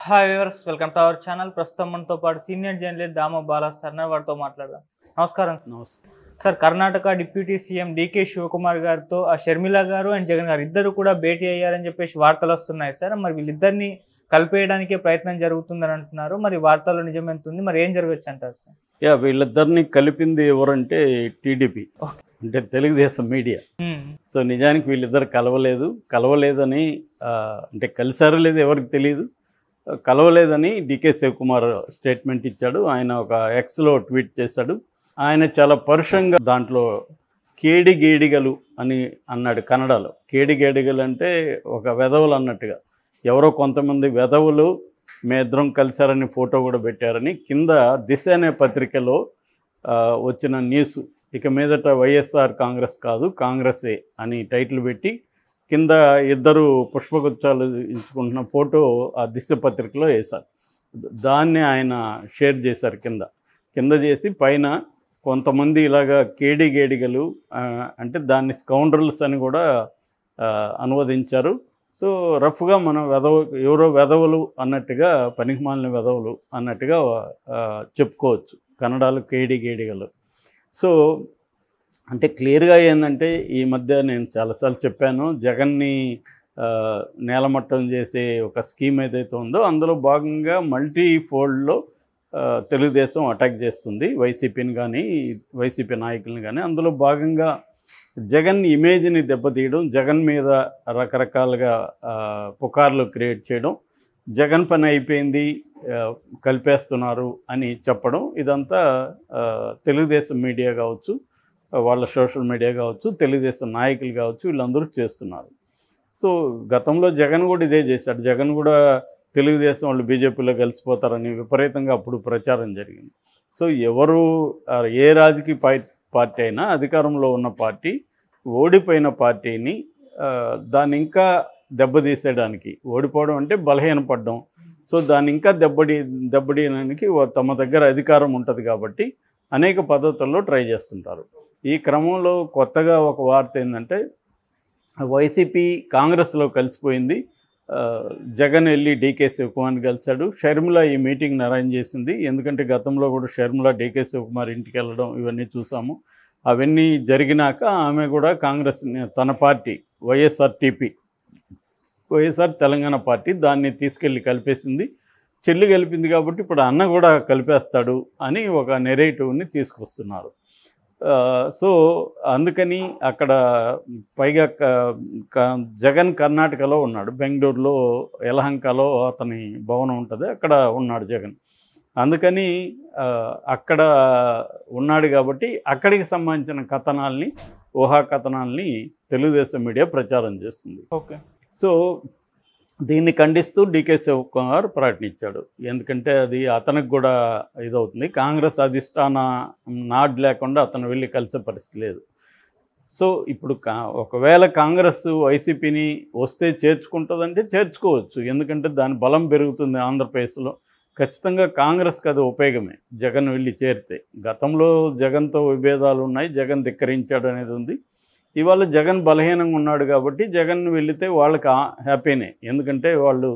Hi viewers, welcome to our channel. ప్రస్తుతం మనతో పాటు senior journalist Dama Bala sir వారితో మాట్లాడదాం. నమస్కారం నమస్తే. Sir. Karnataka deputy CM DK Shivakumar గారితో షర్మిల గారు అండ్ జగన్ గారు ఇద్దరు కూడా భేటీ అయ్యారని చెప్పేసి వార్తలు వస్తున్నాయి సార్. మరి వీళ్ళిద్దరిని కలిపేయడానికే ప్రయత్నం జరుగుతుందని అంటున్నారు. మరి వార్తల్లో నిజమెంతుంది, మరి ఏం జరగచ్చు అంటారు సార్? వీళ్ళిద్దరిని కలిపింది ఎవరంటే టీడీపీ, అంటే తెలుగుదేశం మీడియా. సో నిజానికి వీళ్ళిద్దరు కలవలేదని అంటే కలిసారో లేదు ఎవరికి తెలియదు. కలవలేదని డీకే శివకుమార్ స్టేట్మెంట్ ఇచ్చాడు. ఆయన ఒక ఎక్స్లో ట్వీట్ చేశాడు. ఆయన చాలా పరుషంగా దాంట్లో కేడిగేడిగలు అని అన్నాడు కన్నడలో. కేడిగేడిగలు అంటే ఒక వెధవలు అన్నట్టుగా. ఎవరో కొంతమంది వెధవులు మేమిద్దరం కలిశారని ఫోటో కూడా పెట్టారని కింద దిశ అనే పత్రికలో వచ్చిన న్యూస్. ఇక మీదట వైఎస్ఆర్ కాంగ్రెస్ కాదు కాంగ్రెసే అని టైటిల్ పెట్టి కింద ఇద్దరు పుష్పగుచ్చాలు ఇచ్చుకుంటున్న ఫోటో ఆ దిశ పత్రికలో వేశారు. దాన్ని ఆయన షేర్ చేశారు కింద చేసి పైన కొంతమంది ఇలాగా కేడిగేడిగలు అంటే దాన్ని స్కౌండ్రల్స్ అని కూడా అనువదించారు. సో రఫ్గా మనం ఎవరో వెధవులు అన్నట్టుగా, పనికిమాలిన వెధవులు అన్నట్టుగా చెప్పుకోవచ్చు కన్నడలో కేడిగేడిగలు. సో అంటే క్లియర్గా ఏంటంటే ఈ మధ్య నేను చాలాసార్లు చెప్పాను, జగన్ని నేలమట్టం చేసే ఒక స్కీమ్ ఏదైతే ఉందో అందులో భాగంగా మల్టీ ఫోల్డ్లో తెలుగుదేశం అటాక్ చేస్తుంది వైసీపీని కానీ వైసీపీ నాయకులను కానీ. అందులో భాగంగా జగన్ ఇమేజ్ని దెబ్బతీయడం, జగన్ మీద రకరకాలుగా పుకార్లు క్రియేట్ చేయడం, జగన్ పని అయిపోయింది కలిపేస్తున్నారు అని చెప్పడం, ఇదంతా తెలుగుదేశం మీడియా కావచ్చు, వాళ్ళ సోషల్ మీడియా కావచ్చు, తెలుగుదేశం నాయకులు కావచ్చు, వీళ్ళందరూ చేస్తున్నారు. సో గతంలో జగన్ కూడా ఇదే చేశాడు. జగన్ కూడా తెలుగుదేశం వాళ్ళు బీజేపీలో కలిసిపోతారని విపరీతంగా అప్పుడు ప్రచారం జరిగింది. సో ఎవరు ఏ రాజకీయ పార్టీ అయినా, అధికారంలో ఉన్న పార్టీ ఓడిపోయిన పార్టీని దాన్ని ఇంకా దెబ్బతీసేయడానికి, ఓడిపోవడం అంటే బలహీనపడడం, సో దాన్ని ఇంకా దెబ్బతీయడానికి తమ దగ్గర అధికారం ఉంటుంది కాబట్టి అనేక పద్ధతుల్లో ట్రై చేస్తుంటారు. ఈ క్రమంలో కొత్తగా ఒక వార్త ఏంటంటే వైసీపీ కాంగ్రెస్లో కలిసిపోయింది. జగన్ వెళ్ళి డీకే శివకుమార్ని కలిశాడు. షర్మిల ఈ మీటింగ్ని అరేంజ్ చేసింది. ఎందుకంటే గతంలో కూడా షర్మిల డీకే శివకుమార్ ఇంటికి వెళ్ళడం ఇవన్నీ చూసాము. అవన్నీ జరిగినాక ఆమె కూడా కాంగ్రెస్ తన పార్టీ వైఎస్ఆర్ తెలంగాణ పార్టీ దాన్ని తీసుకెళ్ళి కలిపేసింది. చెల్లి కలిపింది కాబట్టి ఇప్పుడు అన్న కూడా కలిపేస్తాడు అని ఒక నెరేటివ్ని తీసుకొస్తున్నారు. సో అందుకని అక్కడ పైగా జగన్ కర్ణాటకలో ఉన్నాడు, బెంగళూరులో యలహంకలో అతని భవనం ఉంటుంది, అక్కడ ఉన్నాడు జగన్. అందుకని అక్కడ ఉన్నాడు కాబట్టి అక్కడికి సంబంధించిన కథనాల్ని, ఊహా కథనాల్ని తెలుగుదేశం మీడియా ప్రచారం చేస్తుంది. ఓకే. సో దీన్ని ఖండిస్తూ డీకే శివకుమార్ ప్రకటించాడు. ఎందుకంటే అది అతనికి కూడా ఇదవుతుంది. కాంగ్రెస్ అధిష్టాన నాడ్ లేకుండా అతను వెళ్ళి కలిసే పరిస్థితి లేదు. సో ఇప్పుడు ఒకవేళ కాంగ్రెస్ వైసీపీని వస్తే చేర్చుకుంటుందంటే చేర్చుకోవచ్చు. ఎందుకంటే దాని బలం పెరుగుతుంది ఆంధ్రప్రదేశ్లో. ఖచ్చితంగా కాంగ్రెస్కి అది ఉపయోగమే జగన్ వెళ్ళి చేరితే. గతంలో జగన్తో విభేదాలు ఉన్నాయి, జగన్ ధిక్కరించాడు అనేది ఉంది. ఇవాళ జగన్ బలహీనంగా ఉన్నాడు కాబట్టి జగన్ వెళితే వాళ్ళకి హ్యాపీనే. ఎందుకంటే వాళ్ళు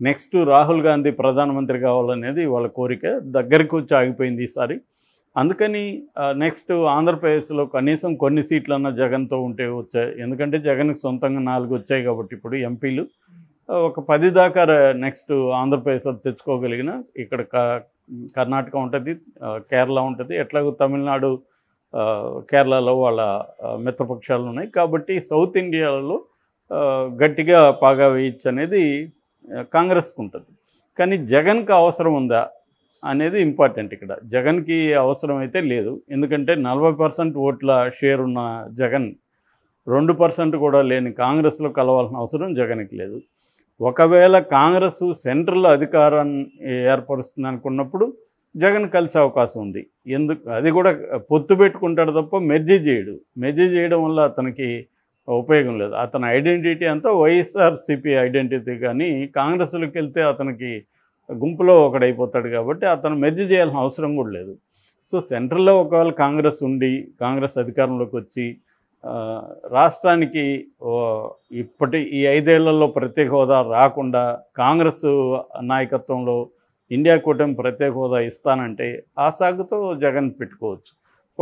నెక్స్ట్ రాహుల్ గాంధీ ప్రధానమంత్రి కావాలనేది వాళ్ళ కోరిక. దగ్గరికి వచ్చి ఆగిపోయింది ఈసారి. అందుకని నెక్స్ట్ ఆంధ్రప్రదేశ్లో కనీసం కొన్ని సీట్లన్నా జగన్తో ఉంటే వచ్చాయి. ఎందుకంటే జగన్కి సొంతంగా 4 వచ్చాయి కాబట్టి ఇప్పుడు ఎంపీలు ఒక 10 దాకా నెక్స్ట్ ఆంధ్రప్రదేశ్లో తెచ్చుకోగలిగిన. ఇక్కడ కర్ణాటక ఉంటుంది, కేరళ ఉంటుంది, ఎట్లాగో తమిళనాడు కేరళలో వాళ్ళ మిత్రపక్షాలు ఉన్నాయి కాబట్టి సౌత్ ఇండియాలో గట్టిగా పాగా వేయచ్చు అనేది కాంగ్రెస్కి ఉంటుంది. కానీ జగన్కి అవసరం ఉందా అనేది ఇంపార్టెంట్. ఇక్కడ జగన్కి అవసరం అయితే లేదు. ఎందుకంటే 40% ఓట్ల షేర్ ఉన్న జగన్ 2% కూడా లేని కాంగ్రెస్లో కలవాల్సిన అవసరం జగన్కి లేదు. ఒకవేళ కాంగ్రెస్ సెంట్రల్ అధికారాన్ని ఏర్పరుస్తుంది అనుకున్నప్పుడు జగన్ కలిసే అవకాశం ఉంది. అది కూడా పొత్తు పెట్టుకుంటాడు తప్ప మెర్జీ చేయడం వల్ల అతనికి ఉపయోగం లేదు. అతని ఐడెంటిటీ అంతా వైఎస్ఆర్సీపీ ఐడెంటిటీ, కానీ కాంగ్రెస్లోకి వెళ్తే అతనికి గుంపులో ఒకడైపోతాడు కాబట్టి అతను మెర్జీ చేయాల్సిన అవసరం కూడా లేదు. సో సెంట్రల్లో ఒకవేళ కాంగ్రెస్ ఉండి కాంగ్రెస్ అధికారంలోకి వచ్చి రాష్ట్రానికి ఇప్పటి ఈ 5 ఏళ్లలో ప్రత్యేక హోదా రాకుండా కాంగ్రెస్ నాయకత్వంలో ఇండియా కూటమి ప్రత్యేక హోదా ఇస్తానంటే ఆ సాగుతో జగన్ పెట్టుకోవచ్చు.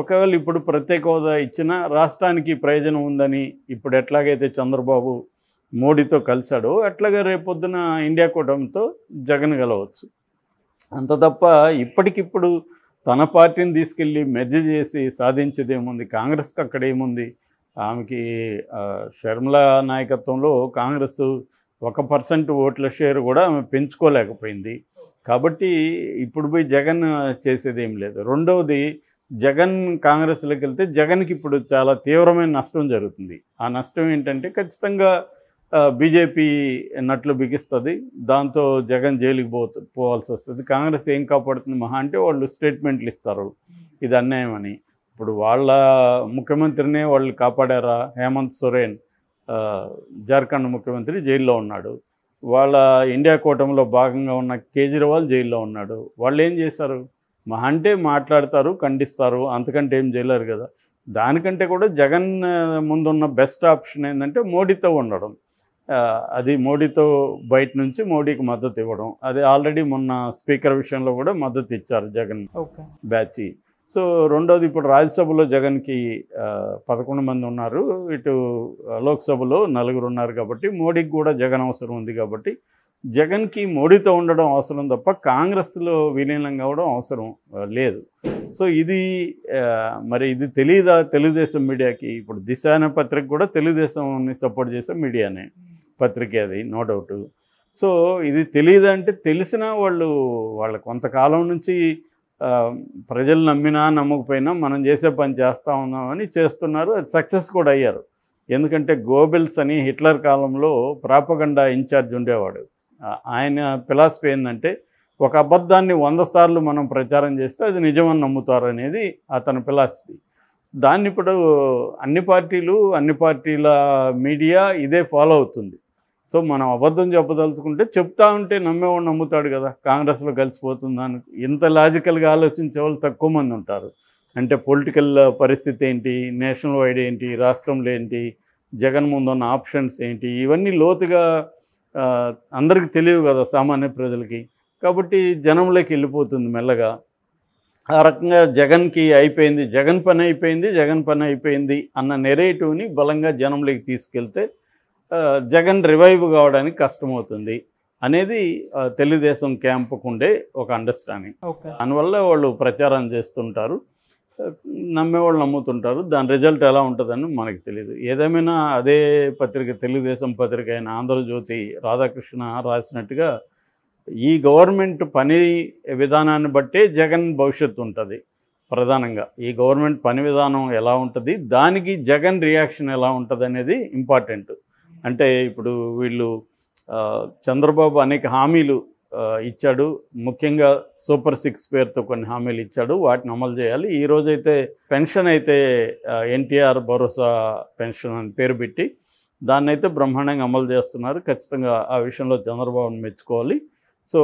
ఒకవేళ ఇప్పుడు ప్రత్యేక హోదా ఇచ్చినా రాష్ట్రానికి ప్రయోజనం ఉందని ఇప్పుడు ఎట్లాగైతే చంద్రబాబు మోడీతో కలిశాడో అట్లాగే రేపొద్దున ఇండియా కూటమితో జగన్ గెలవచ్చు. అంత తప్ప ఇప్పటికిప్పుడు తన పార్టీని తీసుకెళ్ళి మెర్జ్ చేసి సాధించేది ఏముంది? కాంగ్రెస్కి అక్కడ ఏముంది? ఆమెకి షర్మిల నాయకత్వంలో కాంగ్రెస్ 1% ఓట్ల షేర్ కూడా ఆమె పెంచుకోలేకపోయింది. కాబట్టి ఇప్పుడు పోయి జగన్ చేసేది ఏం లేదు. రెండవది, జగన్ కాంగ్రెస్లోకి వెళ్తే జగన్కి ఇప్పుడు చాలా తీవ్రమైన నష్టం జరుగుతుంది. ఆ నష్టం ఏంటంటే ఖచ్చితంగా బీజేపీ నట్లు బిగిస్తుంది. దాంతో జగన్ జైలుకి పోవాల్సి వస్తుంది. కాంగ్రెస్ ఏం కాపాడుతుంది మహా అంటే వాళ్ళు స్టేట్మెంట్లు ఇస్తారు ఇది అన్యాయం అని. ఇప్పుడు వాళ్ళ ముఖ్యమంత్రినే వాళ్ళు కాపాడారా? హేమంత్ సోరెన్ జార్ఖండ్ ముఖ్యమంత్రి జైల్లో ఉన్నాడు. వాళ్ళ ఇండియా కూటమిలో భాగంగా ఉన్న కేజ్రీవాల్ జైల్లో ఉన్నాడు. వాళ్ళు ఏం చేశారు? మహా అంటే మాట్లాడతారు, ఖండిస్తారు, అంతకంటే ఏం చేయలేరు కదా. దానికంటే కూడా జగన్ ముందున్న బెస్ట్ ఆప్షన్ ఏంటంటే మోడీతో ఉండడం. అది మోడీతో బయట నుంచి మోడీకి మద్దతు ఇవ్వడం. అది ఆల్రెడీ మొన్న స్పీకర్ విషయంలో కూడా మద్దతు ఇచ్చారు జగన్ బ్యాచ్. సో రెండోది, ఇప్పుడు రాజ్యసభలో జగన్కి 11 మంది ఉన్నారు, ఇటు లోక్సభలో 4 ఉన్నారు. కాబట్టి మోడీకి కూడా జగన్ అవసరం ఉంది. కాబట్టి జగన్కి మోడీతో ఉండడం అవసరం తప్ప కాంగ్రెస్లో విలీనం కావడం అవసరం లేదు. సో ఇది మరి ఇది తెలియదా తెలుగుదేశం మీడియాకి? ఇప్పుడు దిశ అనే పత్రిక కూడా తెలుగుదేశంని సపోర్ట్ చేసే మీడియానే పత్రిక, అది నో డౌట్. సో ఇది తెలియదంటే తెలిసినా వాళ్ళ కొంతకాలం నుంచి ప్రజలు నమ్మినా నమ్మకపోయినా మనం చేసే పని చేస్తూ ఉన్నామని చేస్తున్నారు. అది సక్సెస్ కూడా అయ్యారు. ఎందుకంటే గోబెల్స్ అని హిట్లర్ కాలంలో ప్రాపగండా ఇన్ఛార్జ్ ఉండేవాడు. ఆయన ఫిలాసఫీ ఏంటంటే ఒక అబద్ధాన్ని 100 సార్లు మనం ప్రచారం చేస్తే అది నిజమని నమ్ముతారు అనేది అతని ఫిలాసఫీ. దాన్ని ఇప్పుడు అన్ని పార్టీల మీడియా ఇదే ఫాలో అవుతుంది. సో మనం అబద్ధం చెప్పదలుచుకుంటే చెప్తా ఉంటే నమ్మేవాడు నమ్ముతాడు కదా. కాంగ్రెస్లో కలిసిపోతుందని ఇంత లాజికల్గా ఆలోచించే వాళ్ళు తక్కువ మంది ఉంటారు. అంటే పొలిటికల్ పరిస్థితి ఏంటి, నేషనల్ వైడ్ ఏంటి, రాష్ట్రంలో ఏంటి, జగన్ ముందున్న ఆప్షన్స్ ఏంటి, ఇవన్నీ లోతుగా అందరికీ తెలియవు కదా సామాన్య ప్రజలకి. కాబట్టి జనంలోకి వెళ్ళిపోతుంది మెల్లగా. ఆ రకంగా జగన్కి అయిపోయింది, జగన్ పని అయిపోయింది అన్న నెరేటివ్ని బలంగా జనంలోకి తీసుకెళ్తే జగన్ రివైవ్ కావడానికి కష్టమవుతుంది అనేది తెలుగుదేశం క్యాంపుకు ఉండే ఒక అండర్స్టాండింగ్. దానివల్ల వాళ్ళు ప్రచారం చేస్తుంటారు, నమ్మేవాళ్ళు నమ్ముతుంటారు. దాని రిజల్ట్ ఎలా ఉంటుందని మనకు తెలియదు. ఏదేమైనా అదే పత్రిక, తెలుగుదేశం పత్రిక అయిన ఆంధ్రజ్యోతి రాధాకృష్ణ రాసినట్టుగా ఈ గవర్నమెంట్ పని విధానాన్ని బట్టే జగన్ భవిష్యత్తు ఉంటుంది. ప్రధానంగా ఈ గవర్నమెంట్ పని విధానం ఎలా ఉంటుంది, దానికి జగన్ రియాక్షన్ ఎలా ఉంటుంది అనేది ఇంపార్టెంట్. అంటే ఇప్పుడు వీళ్ళు చంద్రబాబు అనేక హామీలు ఇచ్చాడు. ముఖ్యంగా సూపర్ 6 పేరుతో కొన్ని హామీలు ఇచ్చాడు, వాటిని అమలు చేయాలి. ఈరోజైతే పెన్షన్ అయితే ఎన్టీఆర్ భరోసా పెన్షన్ అని పేరు పెట్టి దాన్ని అయితే బ్రహ్మాండంగా అమలు చేస్తున్నారు. ఖచ్చితంగా ఆ విషయంలో చంద్రబాబుని మెచ్చుకోవాలి. సో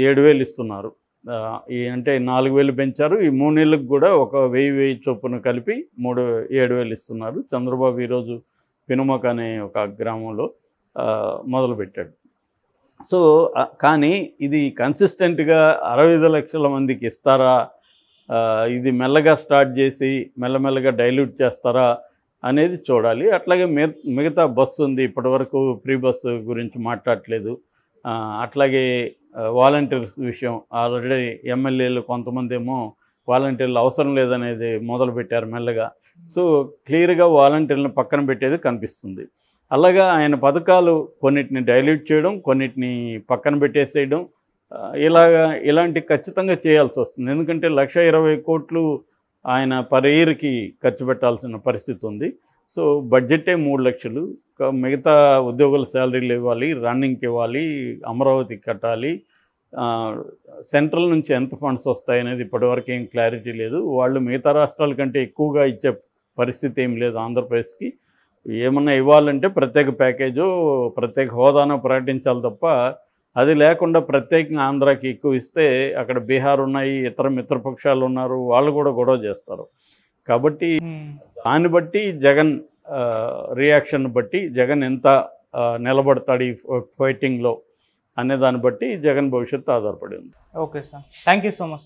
7,000 ఇస్తున్నారు. అంటే 4,000 పెంచారు. ఈ 3 నెలలకు కూడా ఒక 1,000 చొప్పున కలిపి 7,000 ఇస్తున్నారు. చంద్రబాబు ఈరోజు పెనుమక అనే ఒక గ్రామంలో మొదలుపెట్టాడు. సో కానీ ఇది కన్సిస్టెంట్గా 65 లక్షల మందికి ఇస్తారా, ఇది మెల్లగా స్టార్ట్ చేసి మెల్లమెల్లగా డైల్యూట్ చేస్తారా అనేది చూడాలి. అట్లాగే మిగతా బస్సు ఉంది, ఇప్పటివరకు ఫ్రీ బస్సు గురించి మాట్లాడలేదు. అట్లాగే వాలంటీర్స్ విషయం ఆల్రెడీ ఎమ్మెల్యేలు కొంతమంది ఏమో వాలంటీర్లు అవసరం లేదనేది మొదలుపెట్టారు మెల్లగా. సో క్లియర్గా వాలంటీర్లను పక్కన పెట్టేది కనిపిస్తుంది. అలాగా ఆయన పథకాలు కొన్నిటిని డైల్యూట్ చేయడం, కొన్నిటిని పక్కన పెట్టేసేయడం, ఇలాంటి ఖచ్చితంగా చేయాల్సి వస్తుంది. ఎందుకంటే 1,20 కోట్లు ఆయన పర్ ఇయర్కి ఖర్చు పెట్టాల్సిన పరిస్థితి ఉంది. సో బడ్జెటే 3 లక్షలు. మిగతా ఉద్యోగుల శాలరీలు ఇవ్వాలి, రన్నింగ్కి ఇవ్వాలి, అమరావతికి కట్టాలి. సెంట్రల్ నుంచి ఎంత ఫండ్స్ వస్తాయనేది ఇప్పటివరకు ఏం క్లారిటీ లేదు. వాళ్ళు మిగతా రాష్ట్రాల కంటే ఎక్కువగా ఇచ్చే పరిస్థితి ఏం లేదు ఆంధ్రప్రదేశ్కి. ఏమన్నా ఇవ్వాలంటే ప్రత్యేక ప్యాకేజో ప్రత్యేక హోదానో ప్రకటించాలి తప్ప అది లేకుండా ప్రత్యేకంగా ఆంధ్రాకి ఎక్కువ ఇస్తే అక్కడ బీహార్ ఉన్నాయి, ఇతర మిత్రపక్షాలు ఉన్నారు, వాళ్ళు కూడా గొడవ చేస్తారు. కాబట్టి దాన్ని బట్టి జగన్ రియాక్షన్ బట్టి జగన్ ఎంత నిలబడతాడు ఈ ఫైటింగ్లో అనే దాన్ని బట్టి జగన్ భవిష్యత్తు ఆధారపడి ఉంది. Okay sir, thank you so much.